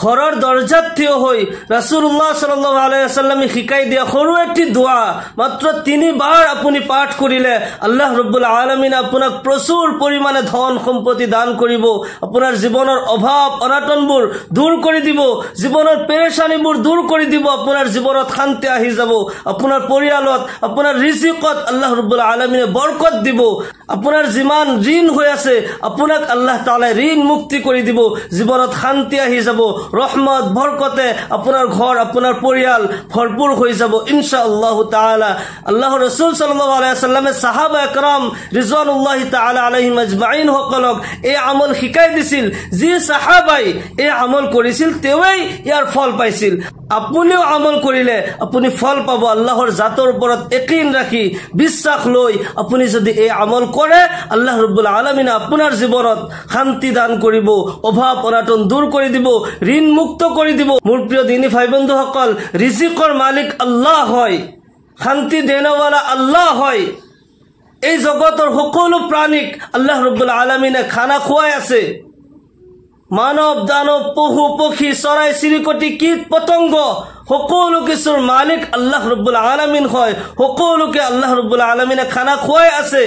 ঘৰৰ দৰজাত থিয় হৈ ৰাসূলুল্লাহ সাল্লাল্লাহু আলাইহি ওয়াসাল্লামে শিকাই দিয়া সৰু একটি দোয়া মাত্ৰ 3 বাৰ আপুনি পাঠ কৰিলে আল্লাহ ৰাব্বুল আলামিন আপোনাক প্ৰচুৰ পৰিমাণে ধন সম্পত্তি দান কৰিব আপোনাৰ জীৱনৰ অভাৱ অনাটনবোৰ দূৰ কৰি দিব জীৱনৰ পেৰেশানিবোৰ দূৰ কৰি দিব আপোনাৰ জীৱনত শান্তি আহি যাব আপোনাৰ পৰিয়ালত আপোনাৰ ৰিজিকত আল্লাহ ৰাব্বুল আলামিনে বৰকত দিব আপোনাৰ যিমান ঋণ হৈ আছে আপোনাক আল্লাহ তাআলা ঋণ মুক্তি কৰি দিব জীৱনত শান্তি আহি যাব রহমত বরকতে আপনার ঘর আপনার পরিয়াল ভরপুর হয়ে যাব ইনশাআল্লাহ তাআলা আল্লাহ রাসূল সাল্লাল্লাহু আলাইহি ওয়াসাল্লামে সাহাবা একরাম রিজওয়ানুল্লাহি তাআলা আলাইহিম আজমাইন সকলক এই আমল শিকাই দিছিল যে সাহাবাই এই আমল কৰিছিল তেৱেই ইয়াৰ ফল পাইছিল আপুনিও আমল কৰিলে আপুনি ফল পাব আল্লাহৰ জাতৰ ওপৰত ইয়াকিন ৰাখি বিশ্বাস লৈ আপুনি যদি এই আমল কৰে আল্লাহ ৰাব্বুল আলামিন আপোনাৰ জীৱনত শান্তি দান কৰিব অভাৱ অনাটন দূৰ কৰি দিব ঋণ মুক্ত কৰি দিব মোৰ প্ৰিয় দিনী ভাই বন্ধুসকল ৰিজিকৰ মালিক আল্লাহ হয় শান্তি দেনৱালা আল্লাহ হয় এই জগতৰ সকলো প্ৰাণীক আল্লাহ ৰাব্বুল আলামিনে খানা খুৱাই আছে মানৱ দানৱ পশু পক্ষী চৰাই চিৰিকটি কীট পতংগ সকলো কিছুৰ মালিক আল্লাহ ৰাব্বুল আলামিন হয় সকলোকে আল্লাহ ৰাব্বুল আলামিনে খানা খুৱাই আছে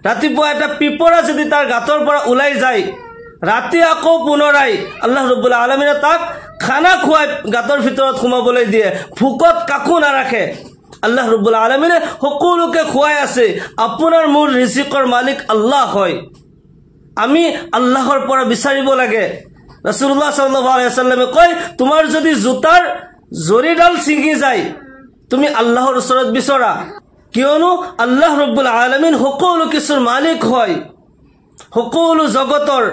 ৰাতিপুৱা এটা পিপৰা যদি তাৰ গাতৰ পৰা ওলাই যায় ৰাতি আকৌ পুনৰাই আল্লাহ ৰাব্বুল আলামিনে তাক খানা খুৱাই গাতৰ ভিতৰত সোমাবলৈ দিয়ে ভুকত কাকো নাৰাখে আল্লাহ ৰাব্বুল আলামিনে সকলোকে খুৱাই আছে আপোনাৰ মোৰ ৰিজিকৰ মালিক আল্লাহ হয় আমি আল্লাহৰ পৰা বিচাৰিব লাগে ৰাসূলুল্লাহ সাল্লাল্লাহু আলাইহি ওয়াসাল্লামে কয় তোমাৰ যদি জোতাৰ জৰিডাল ছিঙি যায় তুমি আল্লাহৰ ওচৰত বিচৰা কিয়নো আল্লাহ ৰাব্বুল আলামিন সকলো কিছুৰ মালিক হয় সকলো জগতৰ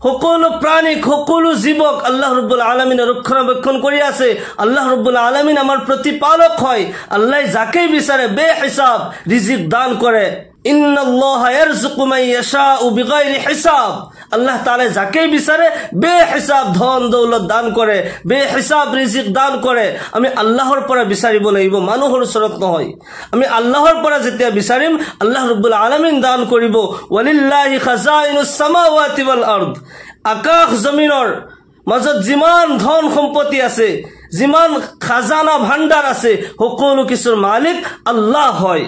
সকলো প্ৰাণীক সকলো জীৱক আল্লাহ ৰাব্বুল আলামিনে ৰক্ষণাবেক্ষণ কৰি আছে আল্লাহ ৰাব্বুল আলামিন আমাৰ প্ৰতিপালক হয় আল্লাহ যাকে বিচাৰে বেহিসাব ৰিজিক দান কৰে ইন্নাল্লাহা ইয়ারযুকু মান ইয়াশাউ বিগাইরি হিসাব আল্লাহ তাআলা যাকে বিচারে বেহিসাব ধন দৌলত দান করে বেহিসাব রিজিক দান করে আমি আল্লাহর পৰা বিচাৰিব লাগিব মানুহৰ ওচৰত নহয় আমি আল্লাহৰ পৰা যেতিয়া বিচাৰিম আল্লাহ ৰাব্বুল আলামিন দান কৰিব ওয়ালিল্লাহি খাজাইনুস সামাওয়াতি ওয়াল আৰদ আকাশ জমিনৰ মাজত যিমান ধন সম্পত্তি আছে যিমান খাজানা ভাণ্ডাৰ আছে সকলো কিছুৰ মালিক আল্লাহ হয়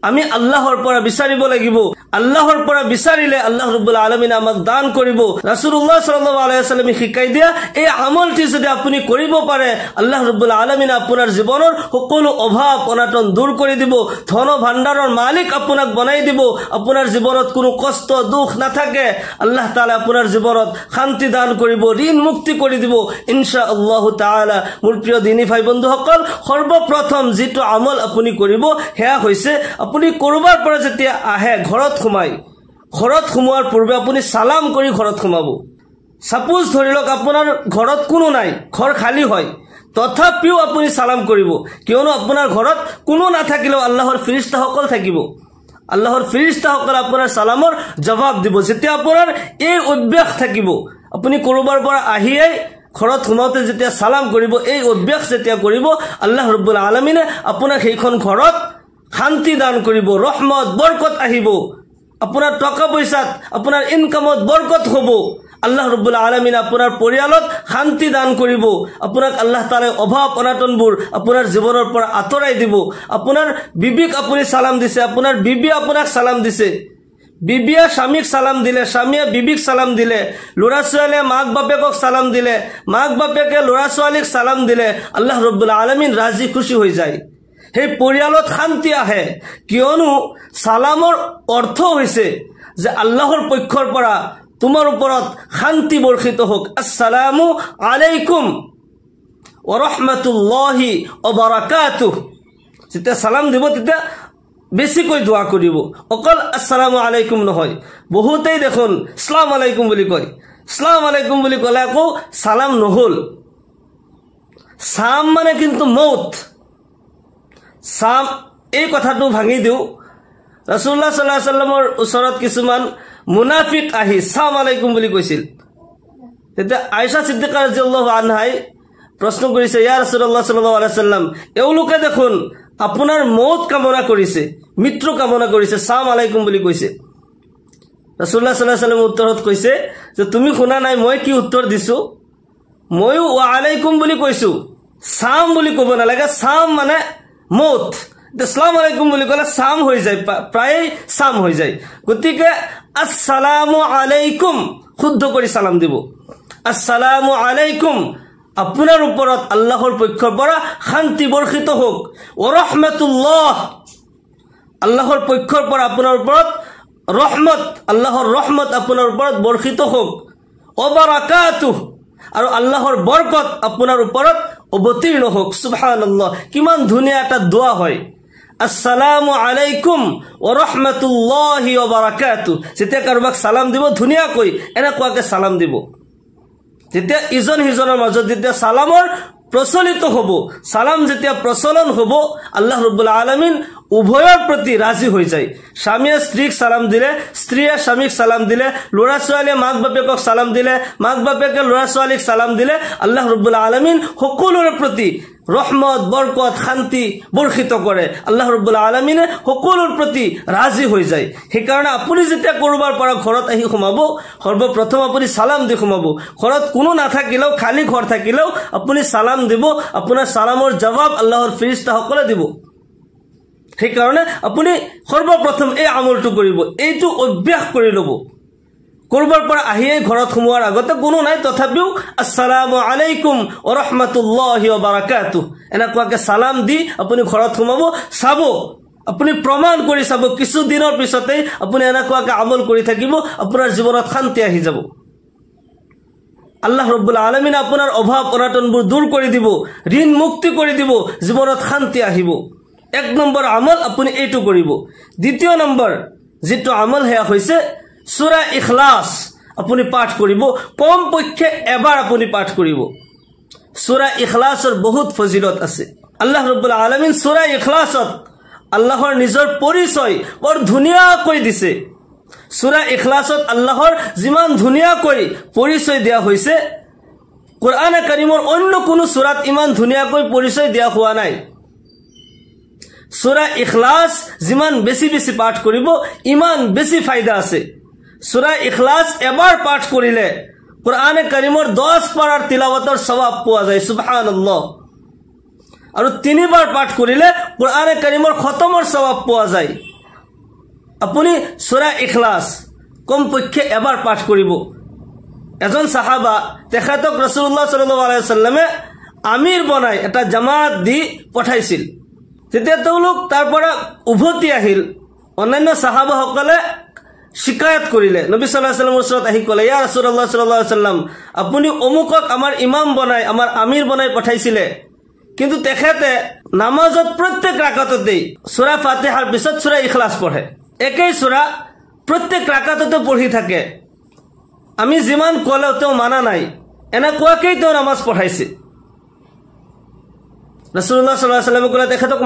আমি আল্লাহৰ পৰা বিচাৰিব লাগিব আল্লাহৰ পৰা বিচাৰিলে আল্লাহ ৰাব্বুল আলামিন আমাক দান কৰিব ৰাসূলুল্লাহ সাল্লাল্লাহু আলাইহি ওয়াসাল্লাম শিকাই দিয়া এই আমলটি যদি আপুনি কৰিব পাৰে আল্লাহ ৰাব্বুল আলামিন আপোনাৰ জীৱনৰ সকলো অভাৱ অনাটন দূৰ কৰি দিব ধন ভাণ্ডাৰৰ মালিক আপোনাক বনাই দিব আপোনাৰ জীৱনত কোনো কষ্ট দুখ নাথাকে আল্লাহ তাআলা আপোনাৰ জীৱনত শান্তি দান কৰিব ঋণ মুক্তি কৰি দিব ইনশাআল্লাহ তাআলা মোৰ প্ৰিয় দিনী ভাই বন্ধুসকল সৰ্বপ্ৰথম যেটো আমল আপুনি কৰিব হেয়া হৈছে আপুনি কৰবাৰ পৰা যেতিয়া আহে ঘৰত সোমোৱাৰ পূৰ্বে আপুনি সালাম কৰি ঘৰত সোমাব সাপোজ ধৰি লওক আপোনাৰ ঘৰত কোনো নাই ঘৰ খালি হয় তথাপিও আপুনি সালাম কৰিব কিয়নো আপোনাৰ ঘৰত কোনো নাথাকিলেও আল্লাহৰ ফেৰেশতাসকল থাকিব আল্লাহৰ ফেৰেশতাসকল আপোনাৰ সালামৰ জবাব দিব যেতিয়া আপোনাৰ এই অভ্যাস থাকিব আপুনি কৰবাৰ পৰা আহিয়ে ঘৰত সোমাওতে যেতিয়া সালাম কৰিব এই অভ্যাস যেতিয়া কৰিব আল্লাহ ৰাব্বুল আলামিনে আপোনাক সেইখন ঘৰত শান্তি দান কৰিব ৰহমত বৰকত আহিব আপোনাৰ টকা পইচাত আপোনাৰ ইনকামত বৰকত হ'ব আল্লাহ ৰাব্বুল আলামিন আপোনাৰ পৰিয়ালত শান্তি দান কৰিব আপোনাক আল্লাহ তাআলা অভাৱ অনাটনবোৰ আপোনাৰ জীৱনৰ পৰা আঁতৰাই দিব আপোনাৰ বিবিক আপুনি সালাম দিছে আপোনাৰ বিবি আপোনাক সালাম দিছে বিবিয়া স্বামীক সালাম দিলে স্বামীয়ে বিবিক সালাম দিলে ল'ৰা ছোৱালীয়ে মাক বাপেকক সালাম দিলে মাক বাপেকে ল'ৰা ছোৱালীক সালাম দিলে আল্লাহ ৰাব্বুল আলামিন ৰাজি খুশি হৈ যায় হে পৰিয়ালত শান্তি আহে কিয়নো সালামৰ অৰ্থ হৈছে যে আল্লাহৰ পক্ষৰ পৰা তোমাৰ ওপৰত শান্তি বৰ্ষিত হোক আসসালামু আলাইকুম ওয়া ৰাহমাতুল্লাহি ওয়া বাৰাকাতুহু যেতিয়া সালাম দিব তেতিয়া বেছিকৈ দোয়া কৰিব অকল আসসালামু আলাইকুম নহয় বহুতেই দেখোন আসসালামু আলাইকুম বুলি কয় আসসালামু আলাইকুম বুলি কলে আকৌ সালাম নহল সাম মানে কিন্তু মউত সাম এই কথাটো ভাঙি দিও ৰাসূলুল্লাহ সাল্লাল্লাহু আলাইহি ওয়াসাল্লামৰ ওচৰত কিছুমান মুনাফিক আহি সালাম আলাইকুম বুলি কৈছিল তেতিয়া আয়েশা সিদ্দিকা রাদিয়াল্লাহু আনহাই প্ৰশ্ন কৰিছে ইয়া ৰাসূলুল্লাহ সাল্লাল্লাহু আলাইহি ওয়াসাল্লাম এওঁলোকে দেখোন আপোনাৰ মউত কামনা কৰিছে মৃত্যু কামনা কৰিছে সালাম আলাইকুম বুলি কৈছে ৰাসূলুল্লাহ সাল্লাল্লাহু আলাইহি ওয়াসাল্লাম উত্তৰত কৈছে যে তুমি শুনা নাই মই কি উত্তৰ দিছো ময়ো ওয়া আলাইকুম বুলি কৈছো, সাম বুলি ক'ব নালাগে। সাম মানে মৌত। আসসালামু আলাইকুম বুলি ক'লে সাম হৈ যায়, প্ৰায় সাম হৈ যায়। গতিকে আসসালামু আলাইকুম শুদ্ধ কৰি সালাম দিব। আসসালামু আলাইকুম, আপোনাৰ ওপৰত আল্লাহৰ পক্ষৰ পৰা শান্তি বৰ্ষিত হওক। ওয়া ৰাহমাতুল্লাহ, আল্লাহৰ পক্ষৰ পৰা আপোনাৰ ওপৰত ৰহমত, আল্লাহৰ ৰহমত আপোনাৰ ওপৰত বৰ্ষিত হওক। ওয়া বাৰাকাতুহ, আৰু আল্লাহৰ বৰকত আপোনাৰ ওপৰত অৱতীৰ্ণ হওক। সুবহানাল্লাহ, কিমান ধুনীয়া এটা দোৱা হয়। আসসালামু আলাইকুম ওয়া ৰাহমাতুল্লাহি ওয়া বাৰাকাতুহ। যেতিয়া কাৰোবাক সালাম দিব ধুনীয়াকৈ এনেকুৱাকৈ সালাম দিব। যেতিয়া ইজন সিজনৰ মাজত যেতিয়া সালামৰ প্ৰচলিত হ'ব, সালাম যেতিয়া প্ৰচলন হ'ব, আল্লাহ ৰাব্বুল আলামিন উভয়ৰ প্ৰতি ৰাজি হৈ যায়। স্বামীয়ে স্ত্ৰীক সালাম দিলে, স্ত্ৰীয়ে স্বামীক সালাম দিলে, ল'ৰা ছোৱালীয়ে মাক বাপেকক সালাম দিলে, মাক বাপেকে ল'ৰা ছোৱালীক সালাম দিলে, আল্লাহ ৰাব্বুল আলামিন সকলোৰে প্ৰতি ৰহমত, বৰকত, শান্তি বৰ্ষিত কৰে। আল্লাহ ৰাব্বুল আলামিনে সকলোৰ প্ৰতি ৰাজি হৈ যায়। সেইকাৰণে আপুনি যেতিয়া কৰবাৰ পৰা ঘৰত আহি সোমাব, সৰ্বপ্ৰথম আপুনি সালাম দি সোমাব। ঘৰত কোনো নাথাকিলেও, খালী ঘৰ থাকিলেও আপুনি সালাম দিব। আপোনাৰ সালামৰ জবাব আল্লাহৰ ফেৰেশতাসকলে দিব। সেইকাৰণে আপুনি সৰ্বপ্ৰথম এই আমলটো কৰিব, এইটো অভ্যাস কৰি ল'ব। কৰবাৰ পৰা আহিয়ে ঘৰত সোমোৱাৰ আগতে কোনো নাই, তথাপিও আসসালামু আলাইকুম ওয়া ৰাহমাতুল্লাহি ওয়া বাৰাকাতুহ এনেকুৱাকে সালাম দি আপুনি ঘৰত সোমাব। চাব, আপুনি প্ৰমাণ কৰি চাব, কিছু দিনৰ পিছতেই আপুনি এনেকুৱাকে আমল কৰি থাকিব, আপোনাৰ জীৱনত শান্তি আহি যাব। আল্লাহ ৰাব্বুল আলামিনে আপোনাৰ অভাৱ অনাটনবোৰ দূৰ কৰি দিব, ঋণ মুক্তি কৰি দিব, জীৱনত শান্তি আহিব। এক নম্বৰ আমল আপুনি এইটো কৰিব। দ্বিতীয় নম্বৰ যিটো আমল সেয়া হৈছে সূৰা ইখলাছ। আপুনি পাঠ কৰিব, কমপক্ষে এবাৰ আপুনি পাঠ কৰিব। সূৰা ইখলাছৰ বহুত ফজিলত আছে। আল্লাহ ৰাব্বুল আলামিন সূৰা ইখলাছত আল্লাহৰ নিজৰ পৰিচয় বৰ ধুনীয়াকৈ দিছে। সূৰা ইখলাছত আল্লাহৰ যিমান ধুনীয়াকৈ পৰিচয় দিয়া হৈছে, কোৰআনে কাৰিমৰ অন্য কোনো সূৰাত ইমান ধুনীয়াকৈ পৰিচয় দিয়া হোৱা নাই। সূৰা ইখলাছ যিমান বেছি বেছি পাঠ কৰিব, ইমান বেছি ফায়দা আছে। সূৰা ইখলাছ এবাৰ পাঠ কৰিলে কোৰআনে কাৰিমৰ 10 পাৰাৰ তিলাৱতৰ সওয়াব পোৱা যায়। সুবহানাল্লাহ। আৰু 3 বাৰ পাঠ কৰিলে কোৰআনে কাৰিমৰ খতমৰ সওয়াব পোৱা যায়। আপুনি সূৰা ইখলাছ কমপক্ষে এবাৰ পাঠ কৰিব। এজন সাহাবা, তেখেতক ৰাসূলুল্লাহ সাল্লাল্লাহু আলাইহি ওয়াসাল্লামে আমিৰ বনাই এটা জামাত দি পঠাইছিল। যেতিয়া তেওঁলোক তাৰ পৰা উভতি আহিল, অন্যান্য সাহাবাসকলে শিকায়ত কৰিলে। নবী সাল্লাল্লাহু আলাইহি ওয়াসাল্লামৰ ওচৰত আহি ক'লে, ইয়া ৰাসূলুল্লাহ সাল্লাল্লাহু আলাইহি ওয়াসাল্লাম, আপুনি অমুকক আমাৰ ইমাম বনাই, আমাৰ আমিৰ বনাই পঠাইছিলে, কিন্তু তেখেতে নামাজত প্ৰত্যেক ৰাকাততেই সূৰা ফাতিহাৰ পিছত সূৰা ইখলাছ পঢ়ে। একেই সূৰা প্ৰত্যেক ৰাকাততে পঢ়ি থাকে। আমি যিমান ক'লেও তেওঁ মানা নাই, এনেকুৱাকেই তেওঁ নামাজ পঢ়াইছে। ৰাসূলুল্লাহ সাল্লাল্লাহু আলাইহি ওয়াসাল্লামে ক'লে, তেখেতক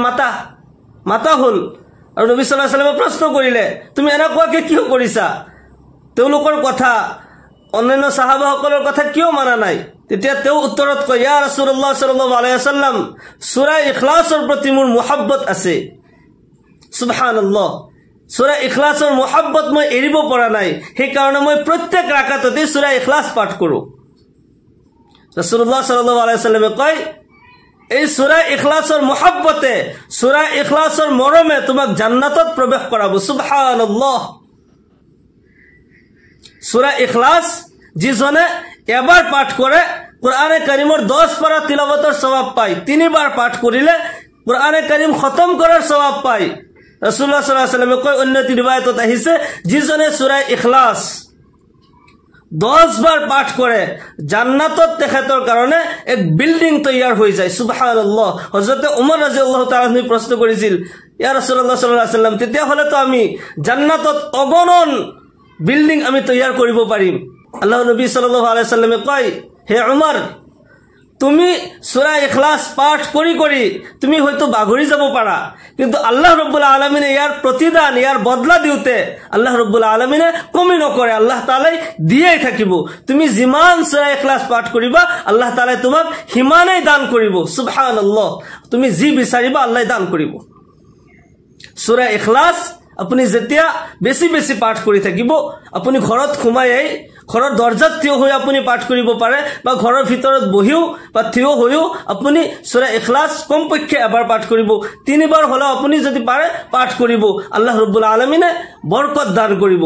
মাতা হ'ল। আৰু নবী সাল্লাল্লাহু আলাইহি ওয়াসাল্লামে প্ৰশ্ন কৰিলে, তুমি এনেকুৱাকে কিয় কৰিছা? তেওঁলোকৰ কথা, অন্যান্য সাহাবাসকলৰ কথা কিয় মানা নাই? তেতিয়া তেওঁ উত্তৰত কয়, ইয়া ৰাসূলুল্লাহ সাল্লাল্লাহু আলাইহি ওয়াসাল্লাম, সূৰা ইখলাছৰ প্ৰতি মোৰ মুহাব্বত আছে। সুবহানাল্লাহ। সূৰা ইখলাছৰ মুহাব্বত মই এৰিব পৰা নাই, সেইকাৰণে মই প্ৰত্যেক ৰাকাততে সূৰা ইখলাছ পাঠ কৰোঁ। ৰাসূলুল্লাহ সাল্লাল্লাহু আলাইহি ওয়াসাল্লামে কয়, এই সূৰা ইখলাছৰ মুহাব্বতে, সূৰা ইখলাছৰ মৰমে তোমাক জান্নাতত প্ৰৱেশ কৰাব। সুবহানাল্লাহ। সূৰা ইখলাছ যিজনে এবাৰ পাঠ কৰে, কোৰআনে কাৰিমৰ 10 পাৰা তিলাৱতৰ সওয়াব পায়। 3 বাৰ পাঠ কৰিলে কোৰআনে কাৰিম খতম কৰাৰ সওয়াব পায়। ৰাসূলুল্লাহ সাল্লাল্লাহু আলাইহি ওয়াসাল্লামে কয়, অন্য ৰিৱায়াতত আহিছে, যিজনে সূৰা ইখলাছ 10 বাৰ পাঠ কৰে, জান্নাতত তেখেতৰ কাৰণে এক বিল্ডিং তৈয়াৰ হৈ যায়। সুবহানাল্লাহ। হযৰত ওমৰ ৰাদিয়াল্লাহু তাআলা আনহু প্ৰশ্ন কৰিছিল, ইয়া ৰাসূলুল্লাহ সাল্লাল্লাহু আলাইহি ওয়াসাল্লাম, তেতিয়া হলেতো আমি জান্নাতত অগণন বিল্ডিং আমি তৈয়াৰ কৰিব পাৰিম। আল্লাহৰ নবী সাল্লাল্লাহু আলাইহি ওয়াসাল্লামে কয়, হে ওমৰ, তুমি সূৰা ইখলাছ পাঠ কৰি কৰি তুমি হয়তো বাগৰি যাব পাৰা, কিন্তু আল্লাহ ৰাব্বুল আলামিনে ইয়াৰ প্ৰতিদান, ইয়াৰ বদলা দিওঁতে আল্লাহ ৰাব্বুল আলামিনে কমি নকৰে, আল্লাহ তাআলাই দিয়েই থাকিব। তুমি যিমান সূৰা ইখলাছ পাঠ কৰিবা, আল্লাহ তাআলাই তোমাক সিমানেই দান কৰিব। সুবহানাল্লাহ। তুমি যি বিচাৰিবা আল্লাহ দান কৰিব। সূৰা ইখলাছ আপুনি যেতিয়া বেছি বেছি পাঠ কৰি থাকিব, আপুনি ঘৰত সোমাই ঘৰৰ দৰ্জাত থিয় হৈ আপুনি পাঠ কৰিব পাৰে, বা ঘৰৰ ভিতৰত বহিও বা থিয় হৈও আপুনি সূৰা ইখলাছ কমপক্ষে এবাৰ পাঠ কৰিব, 3 বাৰ হ'লেও আপুনি যদি পাৰে পাঠ কৰিব। আল্লাহ ৰব্বুল আলামিনে বৰকত দান কৰিব,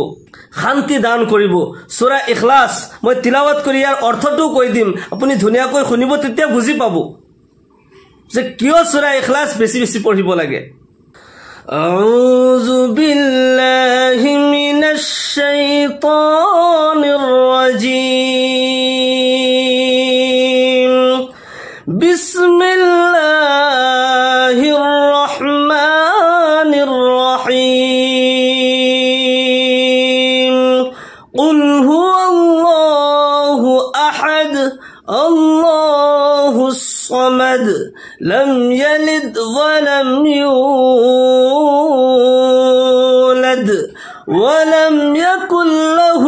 শান্তি দান কৰিব। সূৰা ইখলাছ মই তিলাৱত কৰি ইয়াৰ অৰ্থটো কৈ দিম, আপুনি ধুনীয়াকৈ শুনিব, তেতিয়া বুজি পাব যে কিয় সূৰা ইখলাছ বেছি বেছি পঢ়িব লাগে। أعوذ بالله من الشيطان الرجيم بسم الله الرحمن الرحيم قل هو الله أحد الله الصمد لم يلد ولم يولد ولم يكن له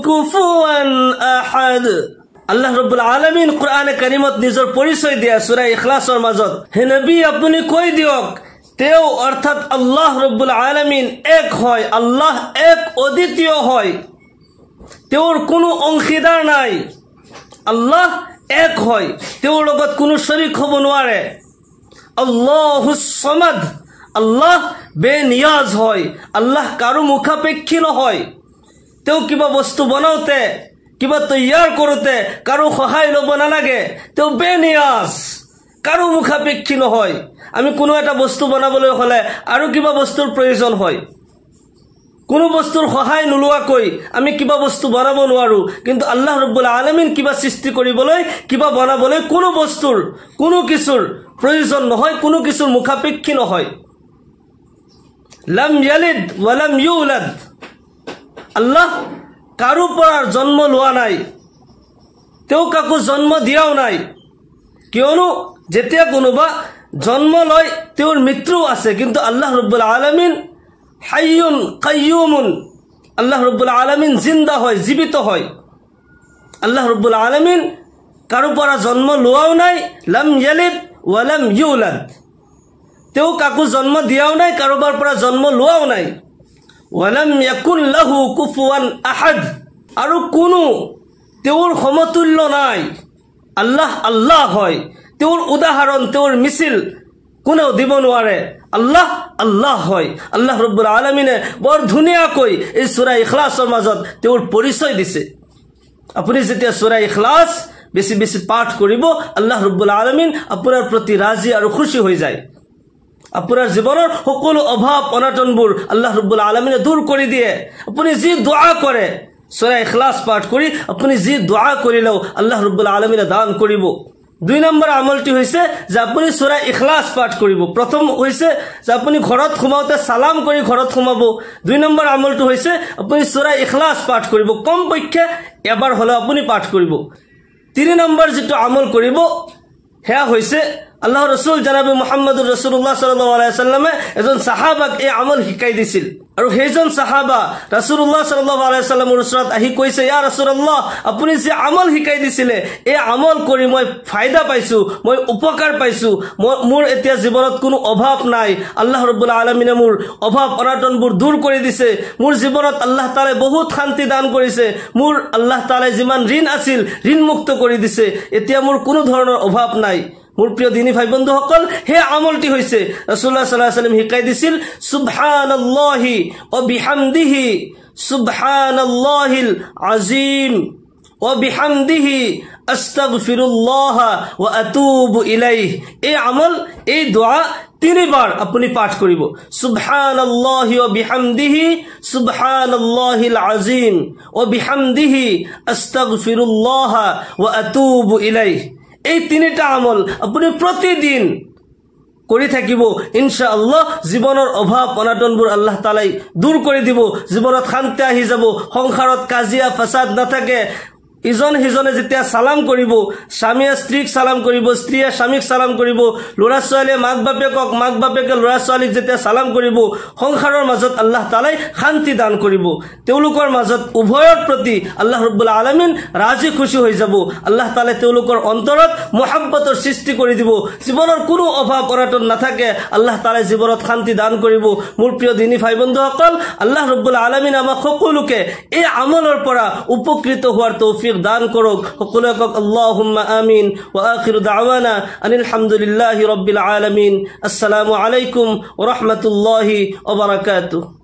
كفوا أحد। আল্লাহ ৰব্বুল আলামিন কোৰআনে কাৰিমত নিজৰ পৰিচয় দিয়া সূৰা ইখলাছৰ মাজত, হে নবী আপুনি কৈ দিয়ক তেও অৰ্থাৎ আল্লাহ ৰব্বুল আলামিন এক হয়, আল্লাহ এক অদ্বিতীয় হয়, তেওঁৰ কোনো অংশীদাৰ নাই। আল্লাহ এক হয়, তেওঁৰ লগত কোনো শৰীক হ'ব নোৱাৰে। আল্লাহুস সামাদ, আল্লাহ বেনিয়াজ হয়, আল্লাহ কাৰো মুখাপেক্ষী নহয়। তেওঁ কিবা বস্তু বনাওতে, কিবা তৈয়াৰ কৰোতে কাৰো সহায় ল'ব নালাগে, তেওঁ বেনিয়াজ, কাৰো মুখাপেক্ষী নহয়। আমি কোনো এটা বস্তু বনাবলৈ হ'লে আৰু কিবা বস্তুৰ প্ৰয়োজন হয়, কোনো বস্তুৰ সহায় নোলোৱাকৈ আমি কিবা বস্তু বনাব নোৱাৰো। কিন্তু আল্লাহ ৰব্বুল আলামিন কিবা সৃষ্টি কৰিবলৈ, কিবা বনাবলৈ কোনো বস্তুৰ, কোনো কিছুৰ প্ৰয়োজন নহয়, কোনো কিছুৰ মুখাপেক্ষী নহয়। লাম ইয়ালিদ ওয়ালাম ইউলাদ, আল্লাহ কাৰো পৰা জন্ম লোৱা নাই, তেওঁ কাকো জন্ম দিয়াও নাই। কিয়নো যেতিয়া কোনোবা জন্ম লয় তেওঁৰ মৃত্যু আছে, কিন্তু আল্লাহ ৰব্বুল আলামিন হাইয়ুন কাইয়ুমুন, আল্লাহ ৰব্বুল আলামিন জিন্দা হয়, জীবিত হয়। আল্লাহ ৰব্বুল আলামিন কাৰো পৰা জন্ম লোৱাও নাই, লাম ইয়ালিদ ওয়ালাম ইউলাদ, তেওঁ কাকো জন্ম দিয়াও নাই, কাৰোবাৰ পৰা জন্ম লোৱাও নাই। ওয়ালাম ইয়াকুন লাহু কুফুৱান আহাদ, আৰু কোনো তেওঁৰ সমতুল্য নাই। আল্লাহ আল্লাহ হয়, তেওঁৰ উদাহৰণ, তেওঁৰ মিছিল কোনেও দিব নোৱাৰে। আল্লাহ আল্লাহ হয়। আল্লাহ ৰব্বুল আলামিনে বৰ ধুনীয়াকৈ এই সূৰা ইখলাছৰ মাজত তেওঁৰ পৰিচয় দিছে। আপুনি যেতিয়া সূৰা ইখলাছ বেছি বেছি পাঠ কৰিব, আল্লাহ ৰব্বুল আলামিন আপোনাৰ প্ৰতি ৰাজি আৰু খুশি হৈ যায়। আপোনাৰ জীৱনৰ সকলো অভাৱ অনাটনবোৰ আল্লাহ ৰব্বুল আলামিনে দূৰ কৰি দিয়ে। আপুনি যি দোয়া কৰে সূৰা ইখলাছ পাঠ কৰি, আপুনি যি দোয়া কৰিলেও আল্লাহ ৰব্বুল আলামিনে দান কৰিব। 2 নম্বৰ আমলটি হৈছে যে আপুনি সূৰা ইখলাছ পাঠ কৰিব। প্ৰথম হৈছে যে আপুনি ঘৰত সোমাওতে সালাম কৰি ঘৰত সোমাব। 2 নম্বৰ আমলটো হৈছে আপুনি সূৰা ইখলাছ পাঠ কৰিব, কমপক্ষে এবাৰ হ'লে আপুনি পাঠ কৰিব। 3 নম্বৰ যেটো আমল কৰিব হেয়া হৈছে আল্লাহ ৰাসূল জনাবে মুহাম্মদুৰ ৰাসূলুল্লাহ সাল্লাল্লাহু আলাইহি ওয়াসাল্লামে এজন সাহাবাক এই আমল শিকাই দিছিল। আৰু সেইজন সাহাবা ৰাসূলুল্লাহ সাল্লাল্লাহু আলাইহি ওয়াসাল্লামৰ ওচৰত আহি কৈছে, ইয়া ৰাসূলুল্লাহ আপুনি যে আমল শিকাই দিছিলে, এই আমল কৰি মই ফায়দা পাইছো, মই উপকাৰ পাইছো, মোৰ এতিয়া জীৱনত কোনো অভাৱ নাই। আল্লাহ ৰাব্বুল আলামিনে মোৰ অভাৱ অনাটনবোৰ দূৰ কৰি দিছে। মোৰ জীৱনত আল্লাহ তাআলাই বহুত শান্তি দান কৰিছে। মোৰ আল্লাহ তাআলাই যিমান ঋণ আছিল ঋণ মুক্ত কৰি দিছে। এতিয়া মোৰ কোনো ধৰণৰ অভাৱ নাই। মোৰ প্ৰিয় দিনী ভাই বন্ধুসকল, হে আমলটি হৈছে ৰাসূলুল্লাহ সাল্লাল্লাহু আলাইহি ওয়াসাল্লাম শিকাই দিছিল, সুবহানাল্লাহি ওয়া বিহামদিহি সুবহানাল্লাহিল আযীম ওয়া বিহামদিহি আস্তাগফিরুল্লাহ ওয়া আতুবু ইলাইহি। এই আমল, এই দোয়া 3 বাৰ আপুনি পাঠ কৰিব। সুবহানাল্লাহি ওয়া বিহামদিহি সুবহানাল্লাহিল আযীম ওয়া বিহামদিহি আস্তাগফিৰুল্লাহ ওয়া আতুবু ইলাইহি। এই 3টা আমল আপুনি প্ৰতিদিন কৰি থাকিব, ইনশাআল্লাহ জীৱনৰ অভাৱ অনাটনবোৰ আল্লাহ তাআলাই দূৰ কৰি দিব। জীৱনত শান্তি আহি যাব, সংসাৰত কাজিয়া ফাসাদ নাথাকে, ইজন সিজনে যেতিয়া সালাম কৰিব, স্বামীয়ে স্ত্ৰীক সালাম কৰিব, স্ত্ৰীয়ে স্বামীক সালাম কৰিব, ল'ৰা ছোৱালীয়ে মাক বাপেকক, মাক বাপেকে ল'ৰা ছোৱালীক যেতিয়া সালাম কৰিব, সংসাৰৰ মাজত আল্লাহ তাআলাই শান্তি দান কৰিব। তেওঁলোকৰ মাজত উভয়ৰ প্ৰতি আল্লাহ ৰব্বুল আলামিন ৰাজি খুশি হৈ যাব। আল্লাহ তাআলাই তেওঁলোকৰ অন্তৰত মহব্বতৰ সৃষ্টি কৰি দিব। জীৱনৰ কোনো অভাৱ অনাটন নাথাকে। আল্লাহ তাআলাই জীৱনত শান্তি দান কৰিব। মোৰ প্ৰিয় দিনী ভাই বন্ধুসকল, আল্লাহ ৰব্বুল আলামিন আমাক সকলোকে এই আমলৰ পৰা উপকৃত হোৱাৰ তৌফিক দান কৰক। সকলোৱে কওক আল্লাহুম্মা আমিন। ওয়া আখিৰু দাওয়ানা আনিল হামদুলিল্লাহি ৰাব্বিল আলামিন। আসসালামু আলাইকুম ওয়া ৰাহমাতুল্লাহি ওয়া বাৰাকাতুহু।